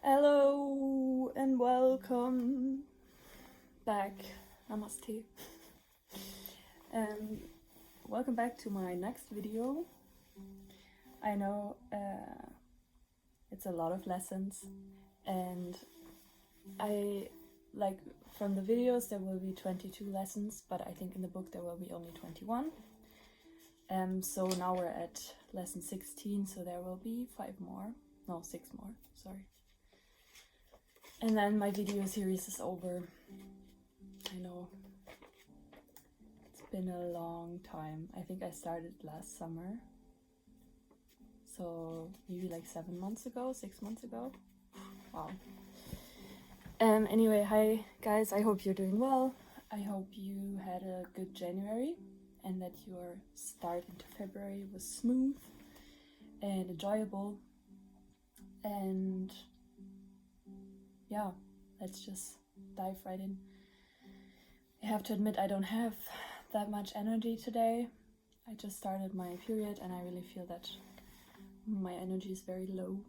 Hello and welcome back. Namaste. Welcome back to my next video. I know it's a lot of lessons, and from the videos there will be 22 lessons, but I think in the book there will be only 21. So now we're at lesson 16, so there will be 6 more, sorry. And then my video series is over. I know. It's been a long time. I think I started last summer. So maybe like 6 months ago. Wow. Anyway, hi guys, I hope you're doing well. I hope you had a good January and that your start into February was smooth and enjoyable. And yeah, let's just dive right in. I have to admit I don't have that much energy today. I just started my period and I really feel that my energy is very low.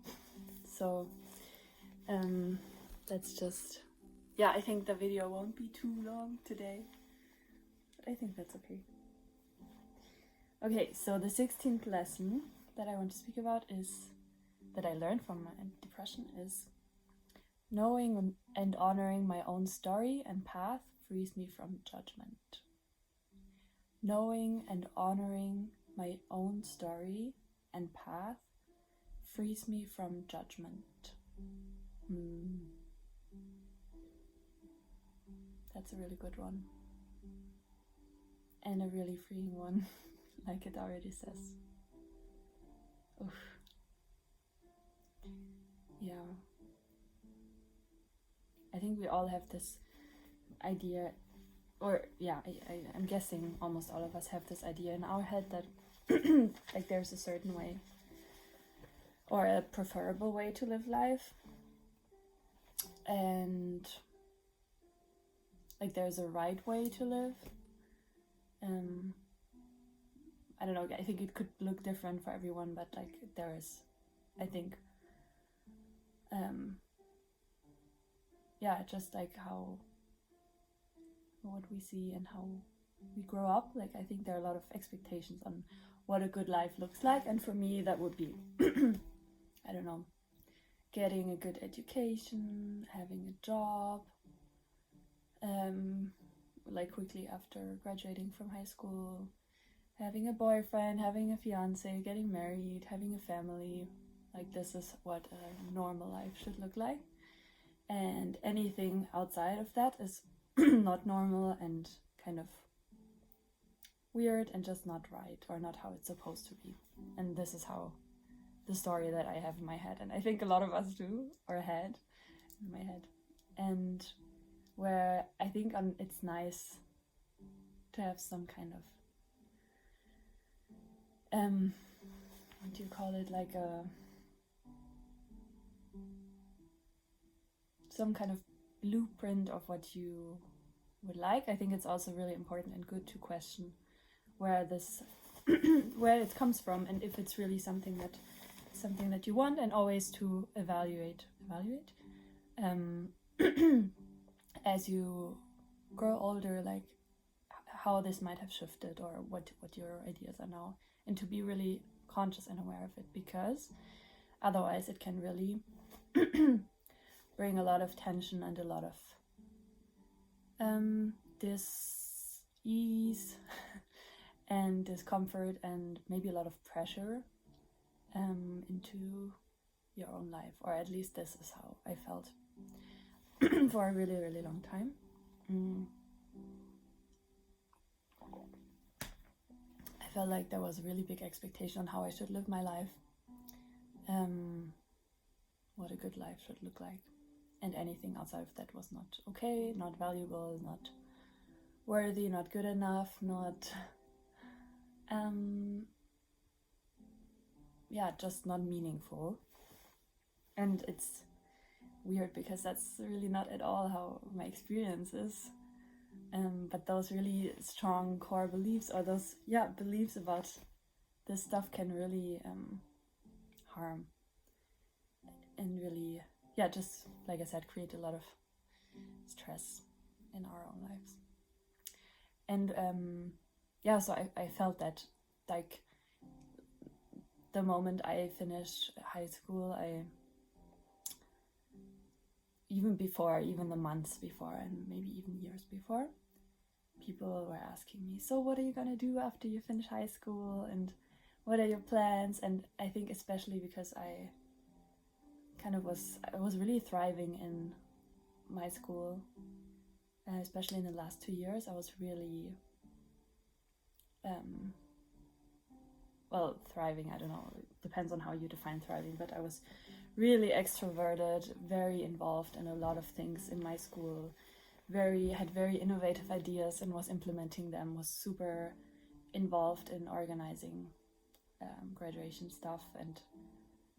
So let's just, I think the video won't be too long today, but I think that's okay. Okay, so the 16th lesson that I want to speak about that I learned from my depression is: knowing and honoring my own story and path frees me from judgment. Knowing and honoring my own story and path frees me from judgment. That's a really good one. And a really freeing one, like it already says. Oof. Yeah. I think we all have this idea, or I'm guessing almost all of us have this idea in our head that like there's a certain way or a preferable way to live life, and like there's a right way to live. I don't know, I think it could look different for everyone, but like there is, I think, just like what we see and how we grow up. Like I think there are a lot of expectations on what a good life looks like, and for me that would be I don't know, getting a good education, having a job, like quickly after graduating from high school, having a boyfriend, having a fiance, getting married, having a family. Like this is what a normal life should look like. And anything outside of that is not normal and kind of weird and just not right, or not how it's supposed to be. And this is how the story that I have in my head, and I think a lot of us do, or had in my head. And where I think it's nice to have some kind of what do you call it, like some kind of blueprint of what you would like. I think it's also really important and good to question where this where it comes from, and if it's really something that you want, and always to evaluate as you grow older, like how this might have shifted, or what your ideas are now, and to be really conscious and aware of it, because otherwise it can really bring a lot of tension and a lot of dis-ease and discomfort, and maybe a lot of pressure into your own life. Or at least this is how I felt for a really, really long time. I felt like there was a really big expectation on how I should live my life, what a good life should look like, and anything outside of that was not okay, not valuable, not worthy, not good enough, not just not meaningful. And it's weird because that's really not at all how my experience is. But those really strong core beliefs, or those beliefs about this stuff, can really harm and really just like I said, create a lot of stress in our own lives. And so I felt that, like, the moment I finished high school, even the months before and maybe even years before, people were asking me, so what are you gonna do after you finish high school, and what are your plans? And I think especially because I was really thriving in my school, especially in the last 2 years. I was really thriving, I don't know, it depends on how you define thriving, but I was really extroverted, very involved in a lot of things in my school, had very innovative ideas and was implementing them, was super involved in organizing graduation stuff, and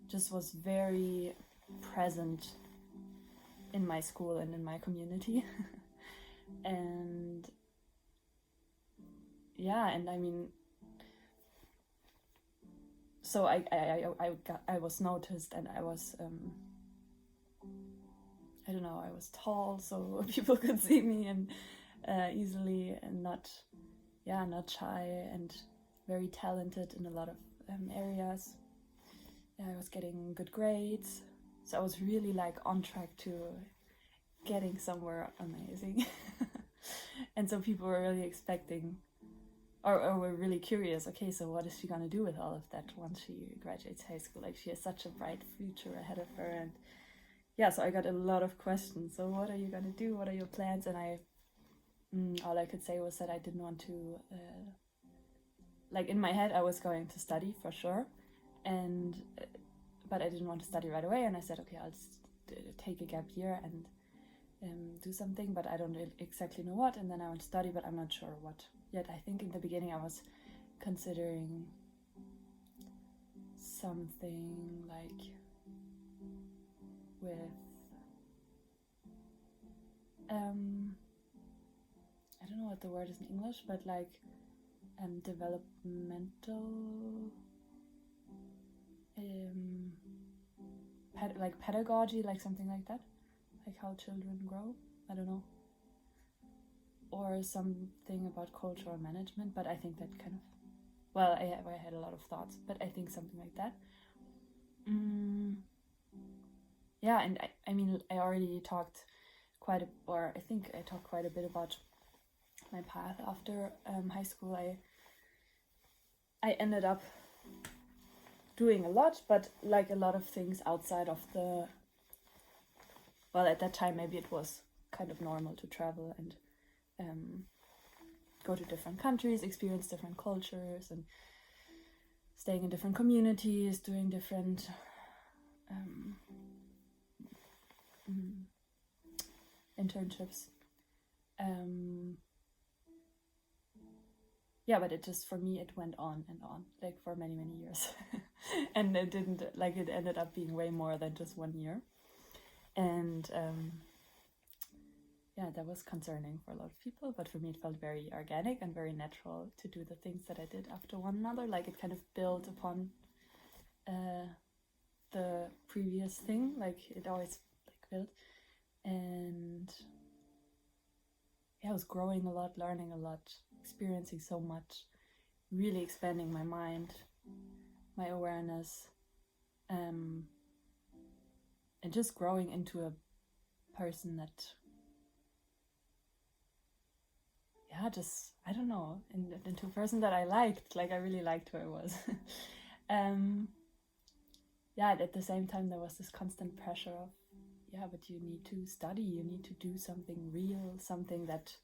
just was very present in my school and in my community. And I mean, so I was noticed, and I was I was tall, so people could see me and easily, and not shy, and very talented in a lot of areas. I was getting good grades, so I was really like on track to getting somewhere amazing. And so people were really expecting, or were really curious, okay, so what is she gonna do with all of that once she graduates high school? Like, she has such a bright future ahead of her. And so I got a lot of questions. So what are you gonna do? What are your plans? And all I could say was that I didn't want to, like, in my head I was going to study for sure, but I didn't want to study right away. And I said, okay, I'll just take a gap year and do something, but I don't exactly know what. And then I want to study, but I'm not sure what yet. I think in the beginning I was considering something like with I don't know what the word is in English, but like developmental like pedagogy, like something like that, like how children grow, I don't know, or something about cultural management. But I think that kind of, I had a lot of thoughts, but I think something like that. And I mean, I already talked I talked quite a bit about my path after high school. I ended up doing a lot, but like a lot of things outside of the, at that time maybe it was kind of normal to travel and go to different countries, experience different cultures, and staying in different communities, doing different internships. But it just, for me, it went on and on, like for many, many years. And it ended up being way more than just 1 year. And that was concerning for a lot of people, but for me it felt very organic and very natural to do the things that I did after one another. Like, it kind of built upon the previous thing, like it always built. And I was growing a lot, learning a lot, experiencing so much, really expanding my mind, my awareness, and just growing into a person that, I don't know, into a person that I liked. Like, I really liked who I was. At the same time there was this constant pressure of, but you need to study, you need to do something real, something that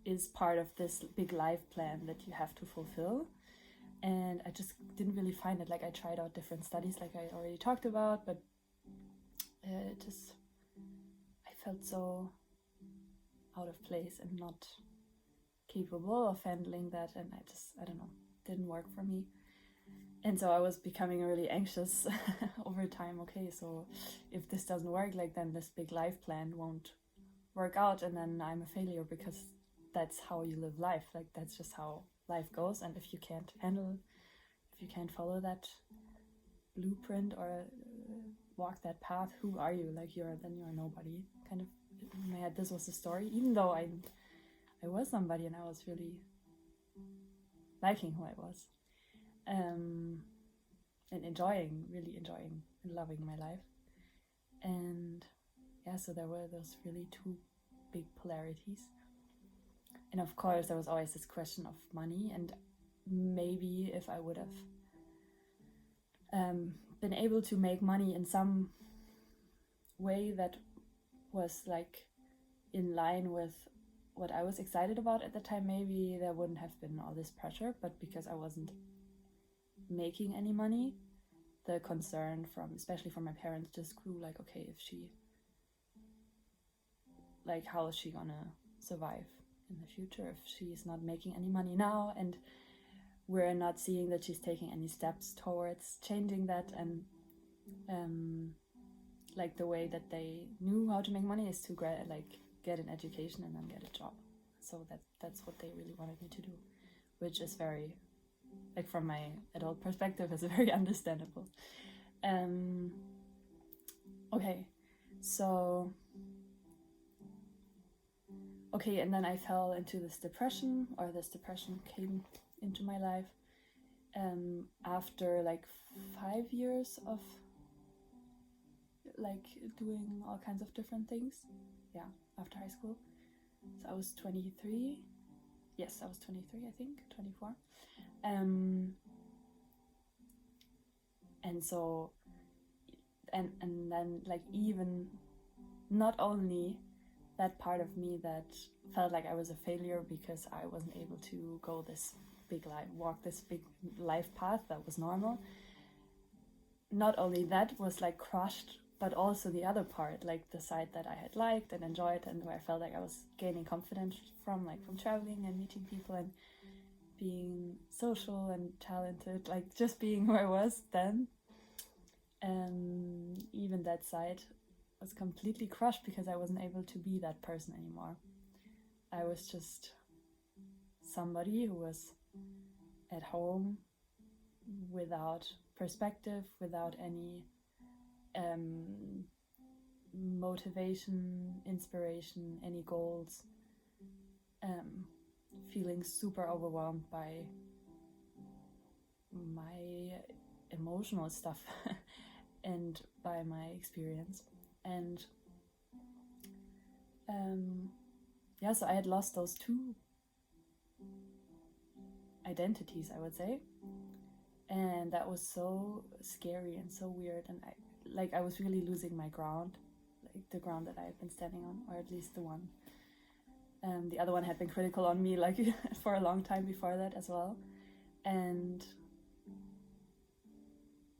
is part of this big life plan that you have to fulfill. And I just didn't really find it. Like, I tried out different studies, like I already talked about, but I felt so out of place and not capable of handling that, and I don't know, didn't work for me. And so I was becoming really anxious over time. Okay, so if this doesn't work, like, then this big life plan won't work out, and then I'm a failure, because that's how you live life. Like, that's just how life goes. And if you can't follow that blueprint or walk that path, who are you? Like you're nobody. Kind of in my head, this was the story, even though I was somebody and I was really liking who I was, and really enjoying and loving my life. And yeah, so there were those really two big polarities. And of course there was always this question of money, and maybe if I would have been able to make money in some way that was like in line with what I was excited about at the time, maybe there wouldn't have been all this pressure. But because I wasn't making any money, the concern especially from my parents, just grew. Like, okay, if she, like, how is she gonna survive in the future if she's not making any money now, and we're not seeing that she's taking any steps towards changing that. And like the way that they knew how to make money is to get an education and then get a job. So that's what they really wanted me to do, which is very, like, from my adult perspective, is very understandable. Okay, so and then I fell into this depression, or this depression came into my life after like 5 years of like doing all kinds of different things. Yeah, after high school. So I was 23. Yes, I was 23, I think, 24. And so, and then, like, even not only that part of me that felt like I was a failure because I wasn't able to go this big walk this big life path that was normal. Not only that was like crushed, but also the other part, like the side that I had liked and enjoyed, and where I felt like I was gaining confidence from traveling and meeting people and being social and talented, like just being who I was then. And even that side was completely crushed because I wasn't able to be that person anymore. I was just somebody who was at home without perspective, without any motivation, inspiration, any goals, feeling super overwhelmed by my emotional stuff and by my experience. And so I had lost those two identities, I would say, and that was so scary and so weird. And I was really losing my ground, like the ground that I had been standing on, or at least the one. The other one had been critical on me, like, for a long time before that as well. And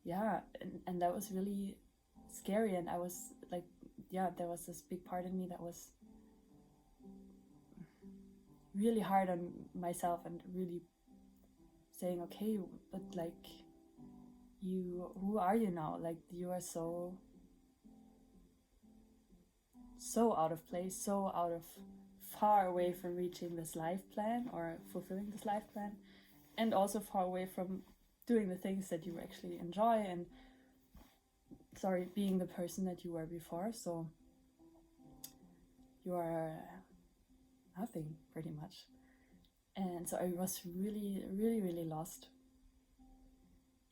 yeah, and that was really scary. And I was like, there was this big part in me that was really hard on myself and really saying, okay, but like, who are you now? Like, you are so out of place, so far away from reaching this life plan or fulfilling this life plan, and also far away from doing the things that you actually enjoy and being the person that you were before. So you are nothing, pretty much. And so I was really, really, really lost.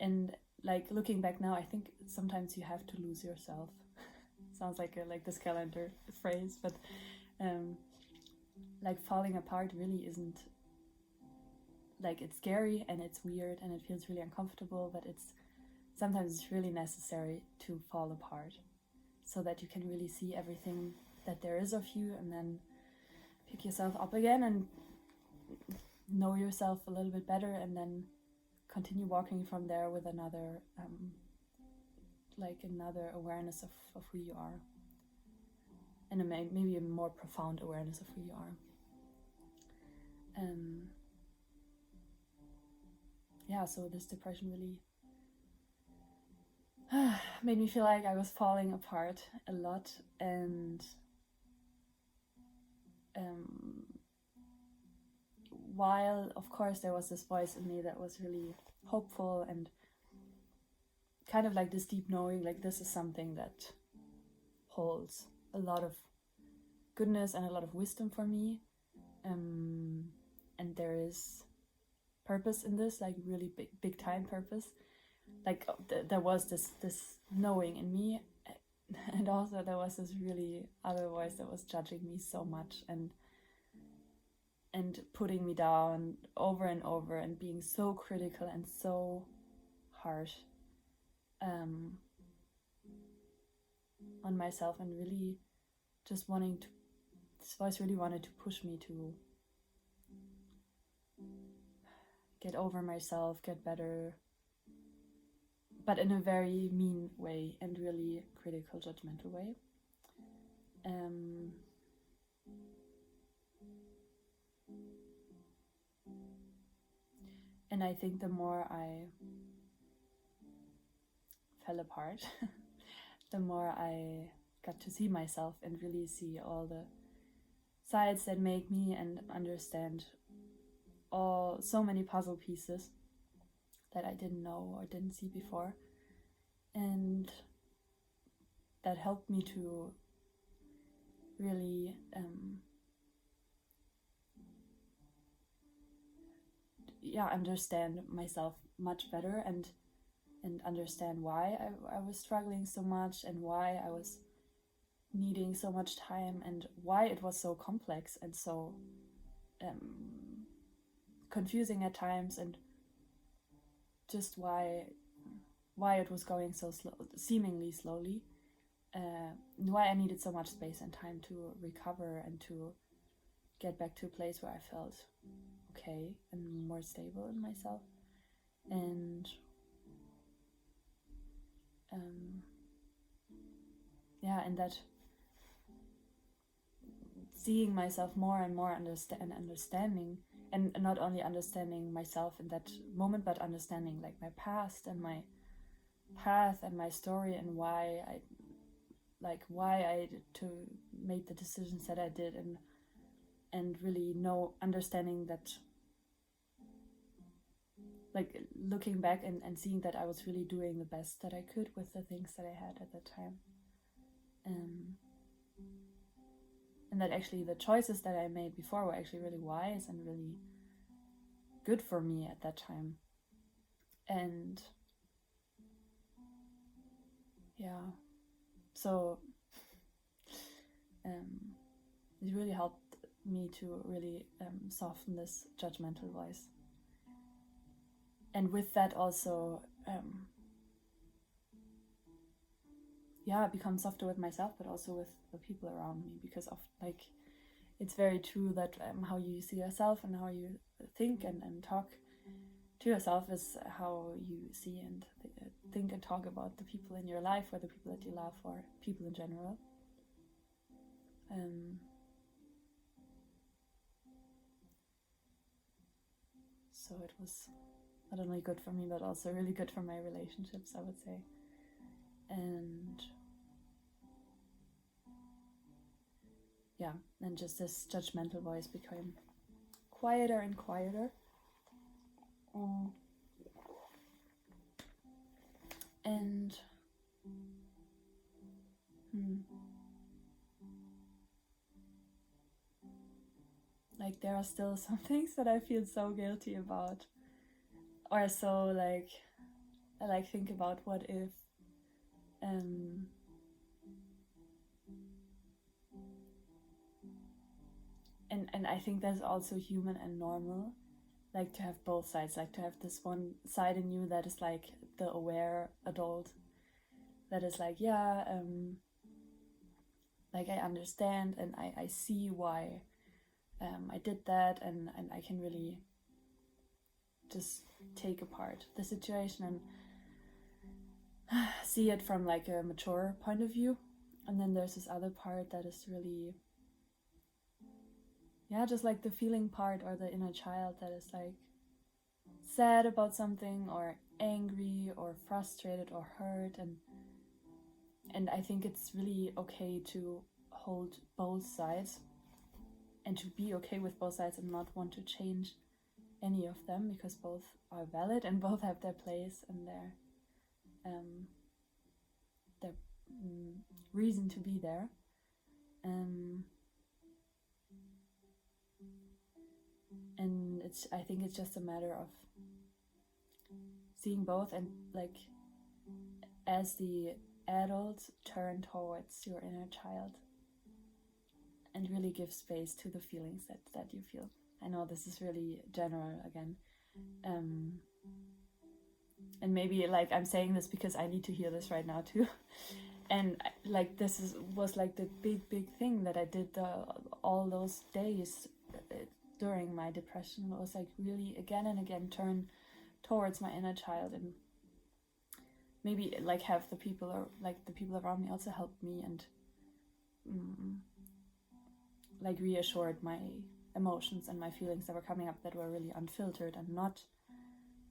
And like, looking back now, I think sometimes you have to lose yourself. Sounds like this calendar phrase, but like, falling apart really isn't, like, it's scary and it's weird and it feels really uncomfortable, but sometimes it's really necessary to fall apart so that you can really see everything that there is of you, and then pick yourself up again and know yourself a little bit better, and then continue walking from there with another awareness of who you are, and maybe a more profound awareness of who you are. So this depression really made me feel like I was falling apart a lot. And while of course there was this voice in me that was really hopeful and kind of like this deep knowing, like this is something that holds a lot of goodness and a lot of wisdom for me, and there is purpose in this, like really big time purpose. Like there was this knowing in me, and also there was this really other voice that was judging me so much and putting me down over and over and being so critical and so harsh on myself, and really just wanting to, this voice really wanted to push me to get over myself, get better, but in a very mean way and really critical, judgmental way. And I think the more I fell apart, the more I got to see myself and really see all the sides that make me, and understand so many puzzle pieces that I didn't know or didn't see before. And that helped me to really understand myself much better, and understand why I was struggling so much, and why I was needing so much time, and why it was so complex and so confusing at times, and just why it was going so seemingly slowly, why I needed so much space and time to recover and to get back to a place where I felt okay and more stable in myself. And and that seeing myself more and more, understanding, and not only understanding myself in that moment, but understanding like my past and my path and my story, and why I made the decisions that I did, and really understanding that, like looking back and seeing that I was really doing the best that I could with the things that I had at that time, and that actually the choices that I made before were actually really wise and really good for me at that time. And so it really helped me to really soften this judgmental voice, and with that also become softer with myself, but also with the people around me, because of like it's very true that how you see yourself and how you think and talk to yourself is how you see and think and talk about the people in your life, or the people that you love, or people in general. So it was not only good for me, but also really good for my relationships, I would say. And and just this judgmental voice became quieter and quieter. And like there are still some things that I feel so guilty about, or so like I think about what if, and I think that's also human and normal, like to have both sides, like to have this one side in you that is like the aware adult, that is like like I understand and I see why I did that, and I can really just take apart the situation and see it from like a mature point of view. And then there's this other part that is really just like the feeling part, or the inner child that is like sad about something, or angry, or frustrated, or hurt, and I think it's really okay to hold both sides, and to be okay with both sides, and not want to change any of them, because both are valid and both have their place and their their reason to be there. And I think it's just a matter of seeing both, and like as the adults turn towards your inner child and really give space to the feelings that you feel. I know this is really general again, and maybe like I'm saying this because I need to hear this right now too. And like this was like the big thing that I did all those days during my depression. It was like really again and again turn towards my inner child, and maybe like have the people around me also help me and like reassured my emotions and my feelings that were coming up that were really unfiltered and not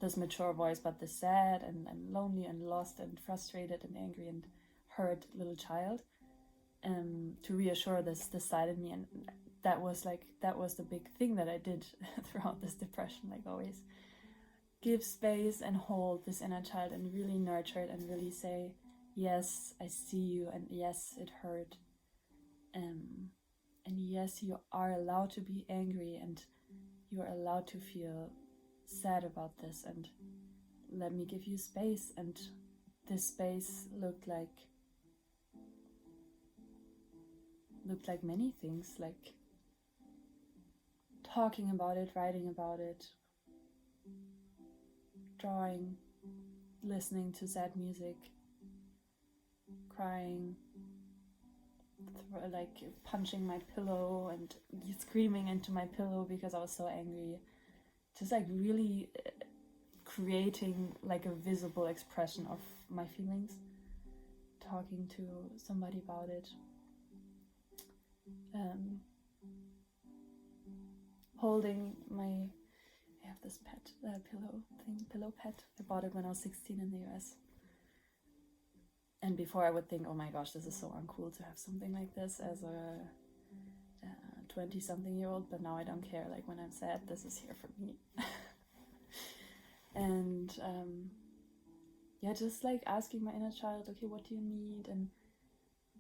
this mature voice, but the sad and lonely and lost and frustrated and angry and hurt little child, to reassure this side of me. And that was the big thing that I did throughout this depression, like always give space and hold this inner child and really nurture it and really say, yes, I see you, and yes, it hurt, and yes, you are allowed to be angry, and you are allowed to feel sad about this, and let me give you space. And this space looked like many things, like talking about it, writing about it, drawing, listening to sad music, crying, like punching my pillow and screaming into my pillow because I was so angry. Just like really creating like a visible expression of my feelings, talking to somebody about it, holding my, I have this pet pillow pet. I bought it when I was 16 in the US. And before I would think, oh my gosh, this is so uncool to have something like this as a 20-something-year-old, but now I don't care. Like when I'm sad, this is here for me. And yeah, just like asking my inner child, okay, what do you need? And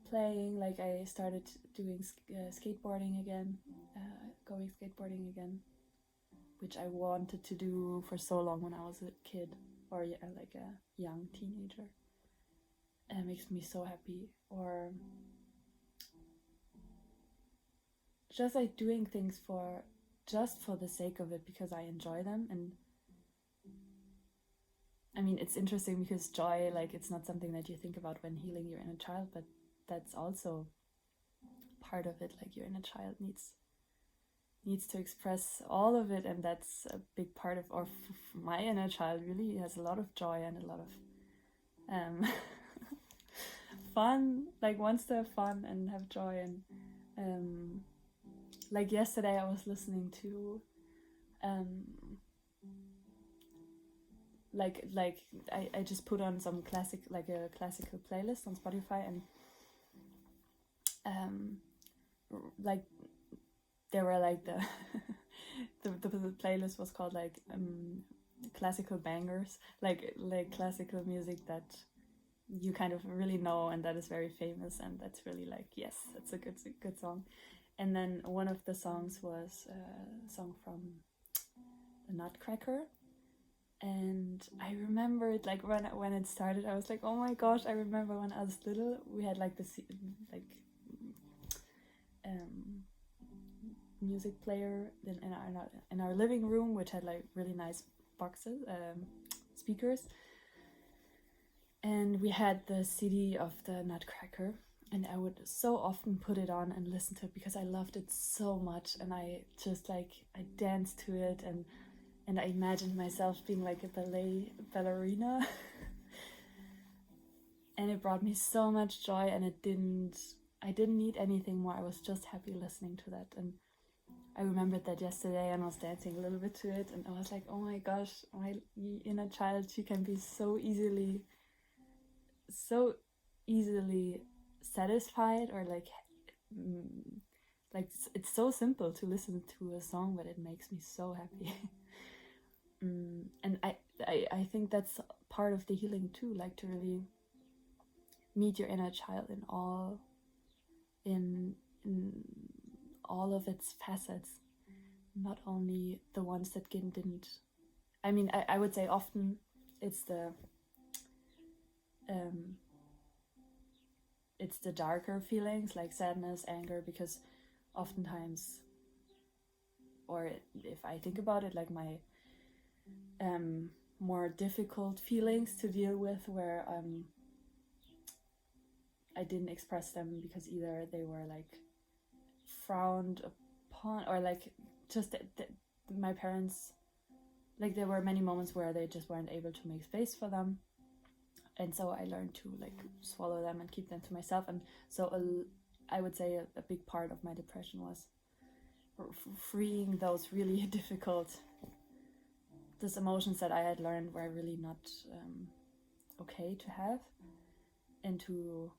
playing, like I started doing skateboarding again, going skateboarding again, which I wanted to do for so long when I was a kid, or like a young teenager. And it makes me so happy. Or just like doing things just for the sake of it, because I enjoy them. And I mean, it's interesting because joy, like it's not something that you think about when healing your inner child, but that's also part of it. Like your inner child needs to express all of it, and that's a big part of, or my inner child really has a lot of joy and a lot of fun, like wants to have fun and have joy. And like yesterday I was listening to I just put on some a classical playlist on Spotify, and like there were like the playlist was called like classical bangers, like classical music that you kind of really know and that is very famous, and that's really like, yes, that's a good song. And then one of the songs was a song from the Nutcracker, and I remembered like when it started, I was like, oh my gosh, I remember when I was little, we had like this music player in our living room, which had like really nice boxes, speakers, and we had the CD of the Nutcracker, and I would so often put it on and listen to it because I loved it so much, and I just like I danced to it, and I imagined myself being like a ballerina. And it brought me so much joy, and I didn't need anything more. I was just happy listening to that. And I remembered that yesterday, and I was dancing a little bit to it, and I was like, oh my gosh, my inner child, she can be so easily satisfied, or like it's so simple to listen to a song, but it makes me so happy. And I think that's part of the healing too, like to really meet your inner child in all of its facets, not only the ones that didn't. I mean, I would say often it's the darker feelings like sadness, anger, because oftentimes, or if I think about it, like my more difficult feelings to deal with, where I didn't express them because either they were like frowned upon, or like just my parents, like there were many moments where they just weren't able to make space for them, and so I learned to like swallow them and keep them to myself. And so I would say a big part of my depression was freeing those really difficult emotions that I had learned were really not okay to have, and to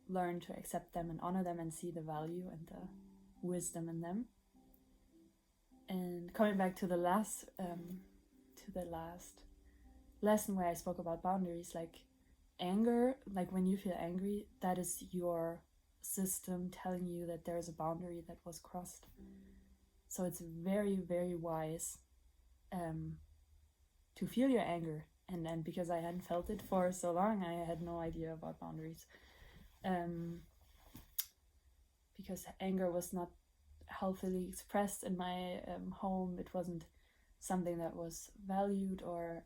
learn to accept them and honor them and see the value and the wisdom in them. And coming back to the last lesson where I spoke about boundaries, like anger, like when you feel angry, that is your system telling you that there is a boundary that was crossed. So it's very, very wise to feel your anger. And then because I hadn't felt it for so long, I had no idea about boundaries. Because anger was not healthily expressed in my home. It wasn't something that was valued or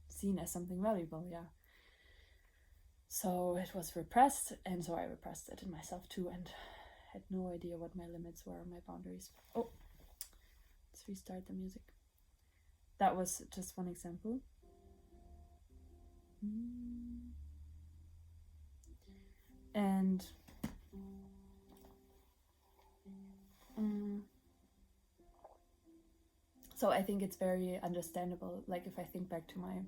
seen as something valuable, yeah. So it was repressed, and so I repressed it in myself too, and had no idea what my limits were, my boundaries. Oh, let's restart the music. That was just one example. And so I think it's very understandable, like if I think back to my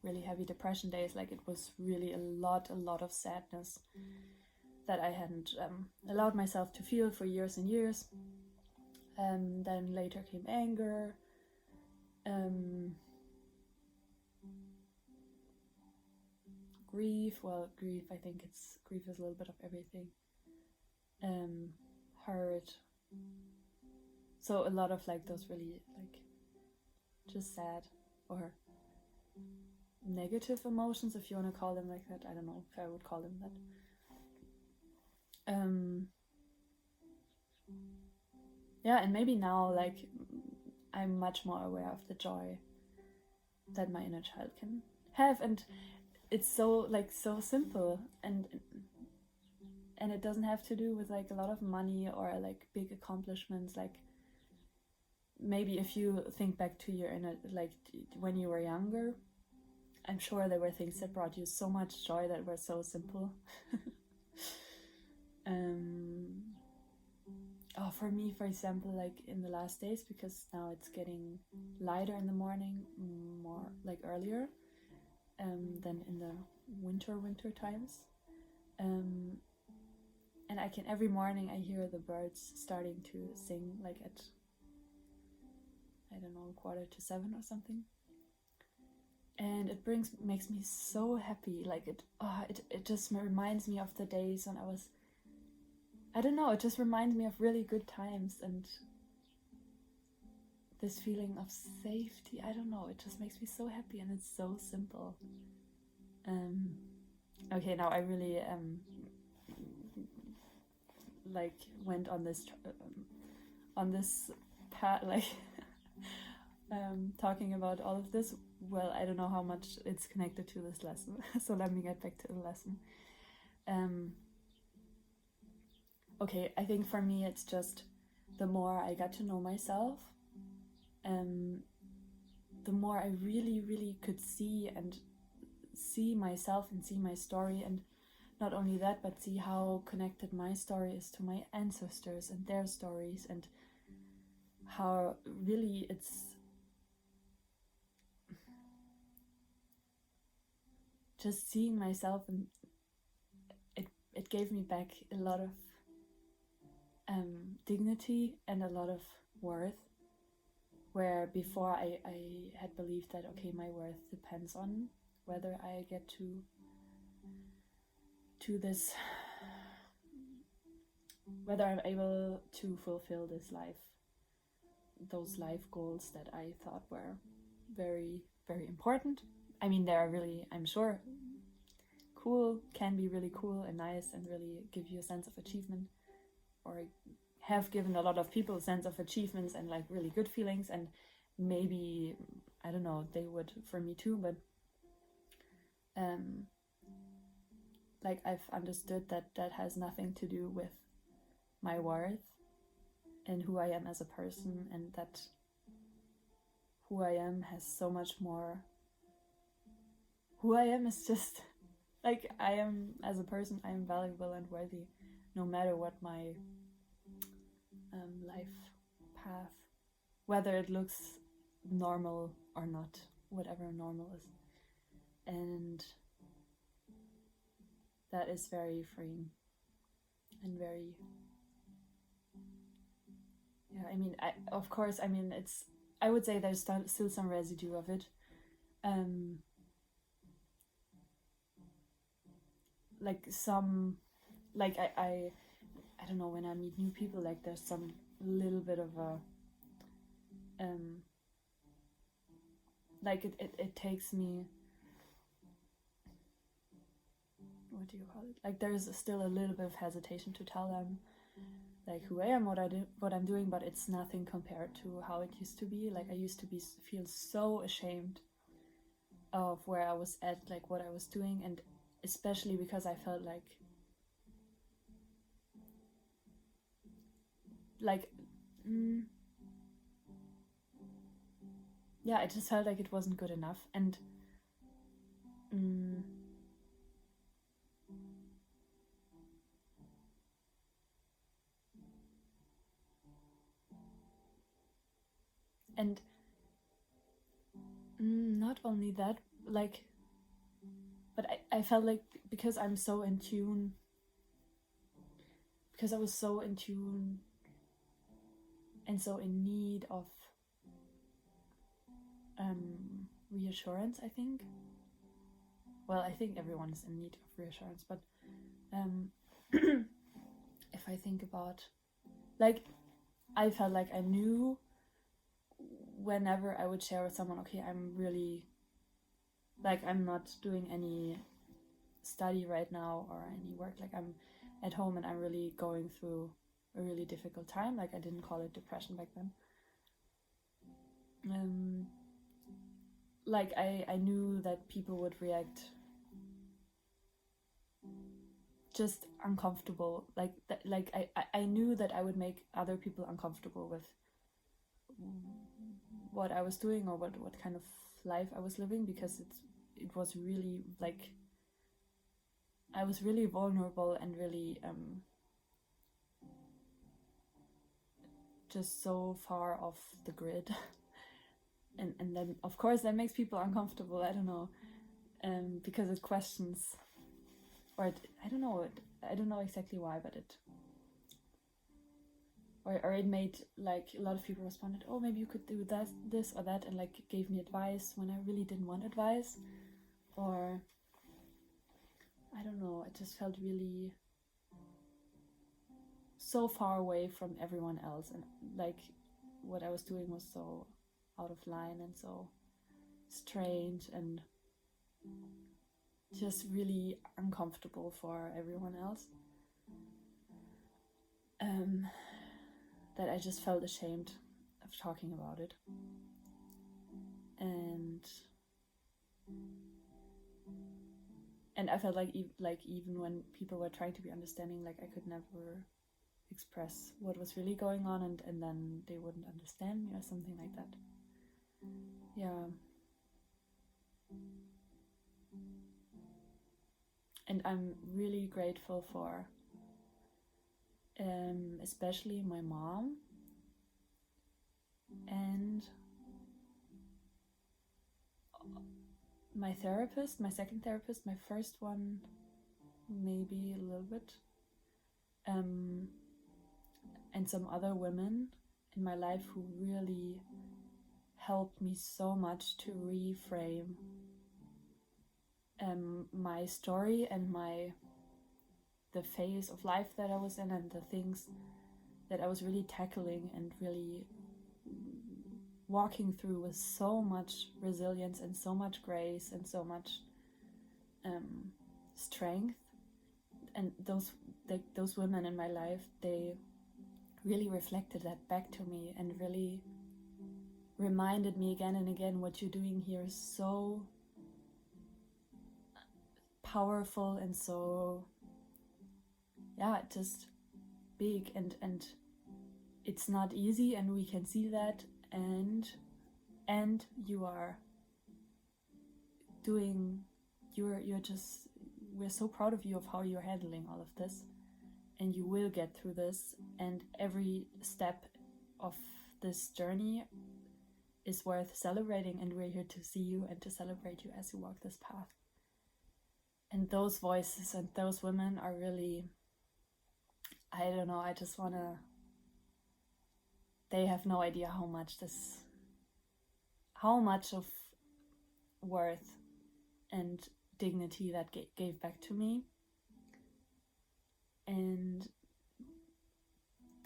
really heavy depression days, like it was really a lot of sadness that I hadn't allowed myself to feel for years and years. And then later came anger, grief. Well, I think grief is a little bit of everything. Hurt. So a lot of like those really like just sad or negative emotions, if you want to call them like that. I don't know if I would call them that. Yeah, and maybe now like I'm much more aware of the joy that my inner child can have, and it's so simple, and it doesn't have to do with like a lot of money or like big accomplishments. Like maybe if you think back to your inner, like when you were younger, I'm sure there were things that brought you so much joy that were so simple. For me, for example, like in the last days, because now it's getting lighter in the morning, more like earlier than in the winter times. And I can, every morning I hear the birds starting to sing, like at, I don't know, 6:45 or something. And it makes me so happy. Like it just reminds me of the days when I was, I don't know, it just reminds me of really good times and this feeling of safety. I don't know, it just makes me so happy, and it's so simple. Okay, now I really like went on this path, like talking about all of this. Well, I don't know how much it's connected to this lesson. So let me get back to the lesson. Okay, I think for me it's just the more I got to know myself, the more I really could see myself and see my story, and not only that, but see how connected my story is to my ancestors and their stories, and how really it's just seeing myself, and it gave me back a lot of dignity and a lot of worth. where before I had believed that, okay, my worth depends on whether I get to this, whether I'm able to fulfill this life, those life goals that I thought were very, very important. I mean, they are really, I'm sure, cool, can be really cool and nice and really give you a sense of achievement, or have given a lot of people a sense of achievements and like really good feelings, and maybe, I don't know, they would for me too, but like I've understood that that has nothing to do with my worth and who I am as a person, and that who I am has so much more. Who I am is just like I am as a person. I am valuable and worthy, no matter what my life path, whether it looks normal or not, whatever normal is. And that is very freeing and very, yeah, I mean, of course, I mean, it's, I would say there's still some residue of it. Like some, like I don't know, when I meet new people, like there's some little bit of a, like it takes me, what do you call it? Like there's still a little bit of hesitation to tell them like who I am, what I do, what I'm doing, but it's nothing compared to how it used to be. Like I used to feel so ashamed of where I was at, like what I was doing, and especially because I felt like yeah, I just felt like it wasn't good enough, and and not only that, like, but I felt like because I'm so in tune, because I was so in tune and so in need of reassurance, I think. Well, I think everyone is in need of reassurance, but if I think about, like, I felt like I knew whenever I would share with someone, okay, I'm really, like, I'm not doing any study right now or any work, like I'm at home and I'm really going through a really difficult time. Like I didn't call it depression back then. Like I knew that people would react just uncomfortable, like that, like I knew that I would make other people uncomfortable with what I was doing or what kind of life I was living, because it was really like I was really vulnerable and really just so far off the grid. and then of course that makes people uncomfortable. I don't know, because it questions, or I don't know exactly why, but it or it made like a lot of people responded, oh, maybe you could do that, this or that, and like gave me advice when I really didn't want advice, or I don't know, it just felt really so far away from everyone else, and like what I was doing was so out of line and so strange and just really uncomfortable for everyone else, that I just felt ashamed of talking about it. And I felt like even when people were trying to be understanding, like I could never express what was really going on, and then they wouldn't understand me or something like that. Yeah. And I'm really grateful for especially my mom and my therapist, my second therapist, my first one maybe a little bit, and some other women in my life who really helped me so much to reframe my story and the phase of life that I was in, and the things that I was really tackling and really walking through with so much resilience and so much grace and so much strength. And those women in my life, they really reflected that back to me and really reminded me again and again, what you're doing here is so powerful and so, just big, and it's not easy, and we can see that, and you are doing, we're so proud of you, of how you're handling all of this, and you will get through this, and every step of this journey is worth celebrating, and we're here to see you and to celebrate you as you walk this path. And those voices and those women are really, I don't know, they have no idea how much of worth and dignity that gave back to me. And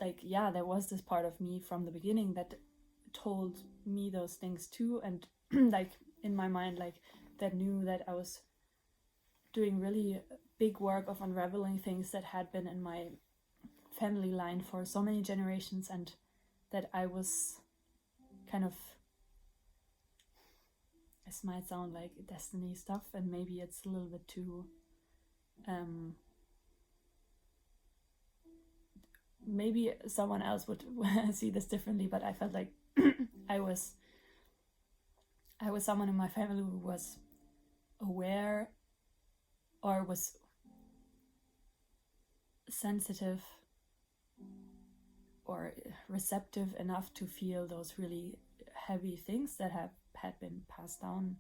there was this part of me from the beginning that told me those things too, and in my mind, that knew that I was doing really big work of unraveling things that had been in my family line for so many generations, and that I was kind of, this might sound like destiny stuff, and maybe it's a little bit too maybe someone else would see this differently, but I felt like I was someone in my family who was aware, or was sensitive or receptive enough to feel those really heavy things that had been passed down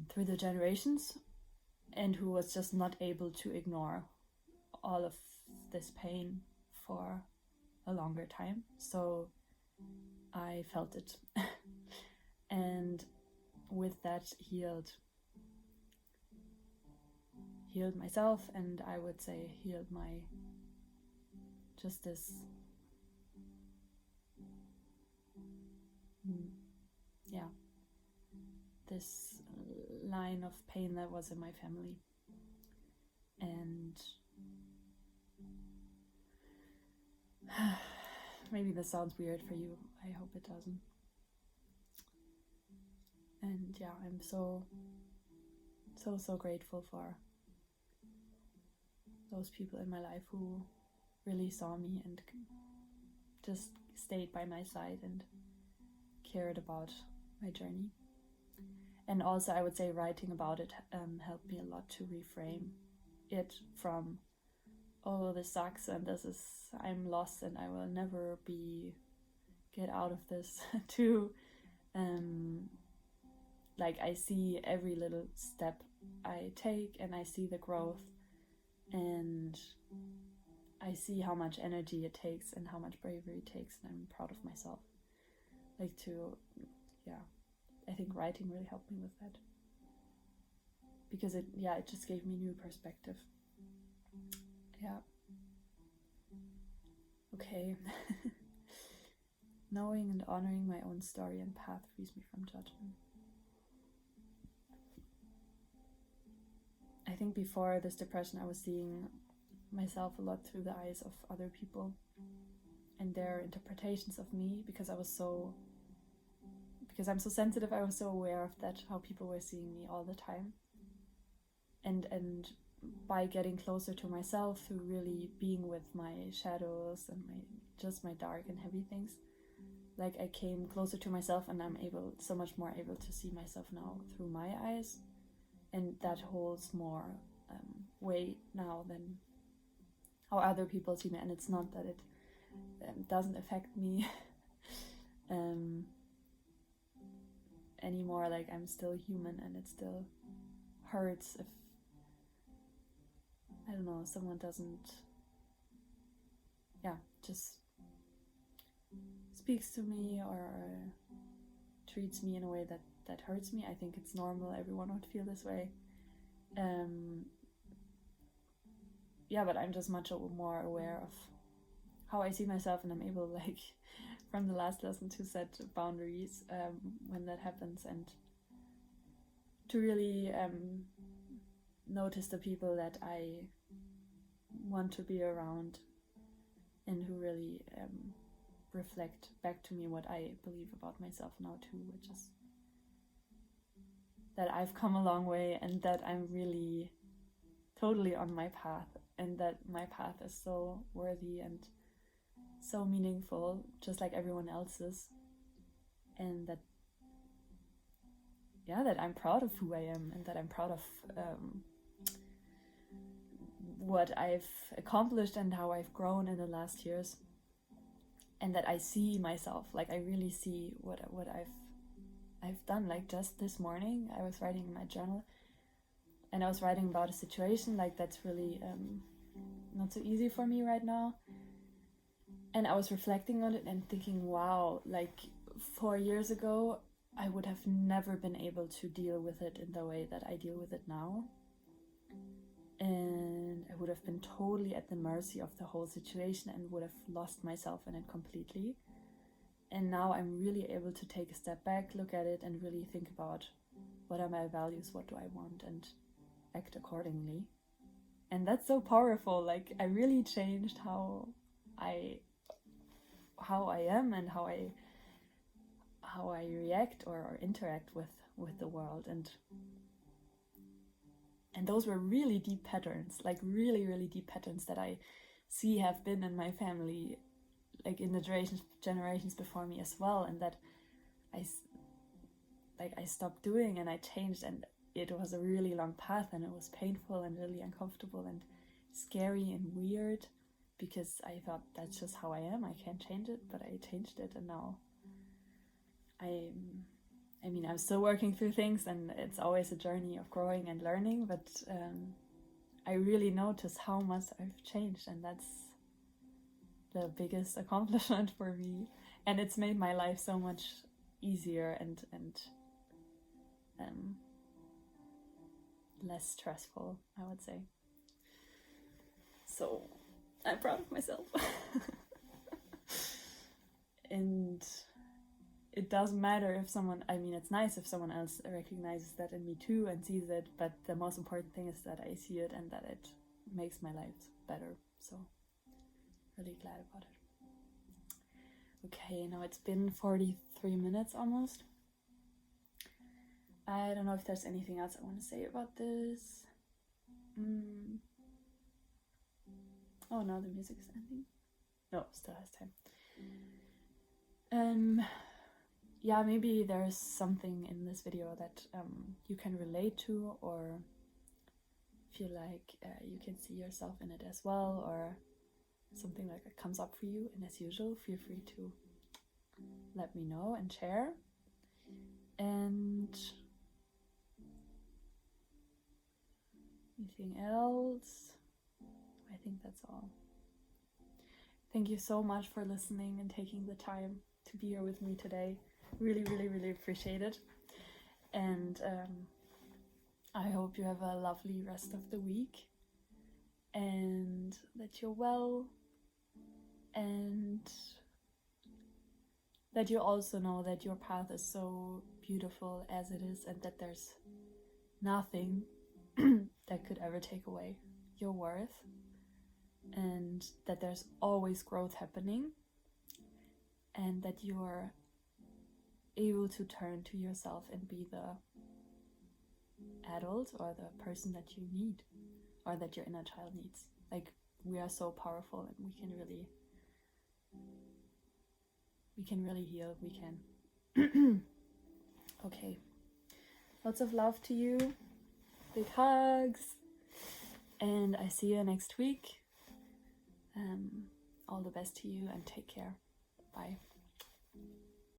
through the generations, and who was just not able to ignore all of this pain for a longer time. So I felt it and with that healed myself, and I would say healed my this line of pain that was in my family. And maybe this sounds weird for you, I hope it doesn't. And I'm so grateful for those people in my life who really saw me and just stayed by my side and cared about my journey. And also, I would say writing about it helped me a lot to reframe it from, oh, this sucks and I'm lost and I will never get out of this, to I see every little step I take, and I see the growth, and I see how much energy it takes and how much bravery it takes, and I'm proud of myself. I think writing really helped me with that, because it just gave me new perspective. Okay. Knowing and honoring my own story and path frees me from judgment. I think before this depression, I was seeing myself a lot through the eyes of other people and their interpretations of me, because I'm so sensitive. I was so aware of that, how people were seeing me all the time. And by getting closer to myself, through really being with my shadows and my dark and heavy things, I came closer to myself, and I'm so much more able to see myself now through my eyes, and that holds more weight now than how other people see me. And it's not that it doesn't affect me anymore. I'm still human, and it still hurts if, I don't know, someone doesn't just speaks to me or treats me in a way that hurts me. I think it's normal, everyone would feel this way. But I'm just much more aware of how I see myself, and I'm able, like, from the last lesson, to set boundaries when that happens, and to really notice the people that I want to be around and who really reflect back to me what I believe about myself now too, which is that I've come a long way and that I'm really totally on my path, and that my path is so worthy and so meaningful, just like everyone else's, and that I'm proud of who I am, and that I'm proud of what I've accomplished and how I've grown in the last years, and that I see myself, like I really see what I've done. Like just this morning I was writing in my journal, and I was writing about a situation like that's really not so easy for me right now, and I was reflecting on it and thinking, wow, like 4 years ago I would have never been able to deal with it in the way that I deal with it now, and I would have been totally at the mercy of the whole situation and would have lost myself in it completely. And now I'm really able to take a step back, look at it, and really think about what are my values, what do I want, and act accordingly. And that's so powerful. Like I really changed how I am and how I react or interact with the world, and those were really deep patterns, like really, really deep patterns that I see have been in my family, like in the generations before me as well, and that I stopped doing and I changed, and it was a really long path, and it was painful and really uncomfortable and scary and weird, because I thought that's just how I am, I can't change it, but I changed it, and now I'm still working through things, and it's always a journey of growing and learning, but I really notice how much I've changed, and that's the biggest accomplishment for me, and it's made my life so much easier and less stressful, I would say. So I'm proud of myself. And it doesn't matter if someone, it's nice if someone else recognizes that in me too and sees it, but the most important thing is that I see it and that it makes my life better. So really glad about it. Okay, now it's been 43 minutes almost. I don't know if there's anything else I want to say about this. Oh no, the music is ending. No, still has time. Maybe there's something in this video that you can relate to, or feel like you can see yourself in it as well, or something like that comes up for you. And as usual, feel free to let me know and share. And anything else? I think that's all. Thank you so much for listening and taking the time to be here with me today. Really, really, really appreciate it. And I hope you have a lovely rest of the week, and that you're well, and that you also know that your path is so beautiful as it is, and that there's nothing that could ever take away your worth, and that there's always growth happening, and that you are able to turn to yourself and be the adult or the person that you need, or that your inner child needs. Like, we are so powerful, and we can really heal. We can. Okay, lots of love to you, big hugs, and I see you next week. All the best to you, and take care. Bye.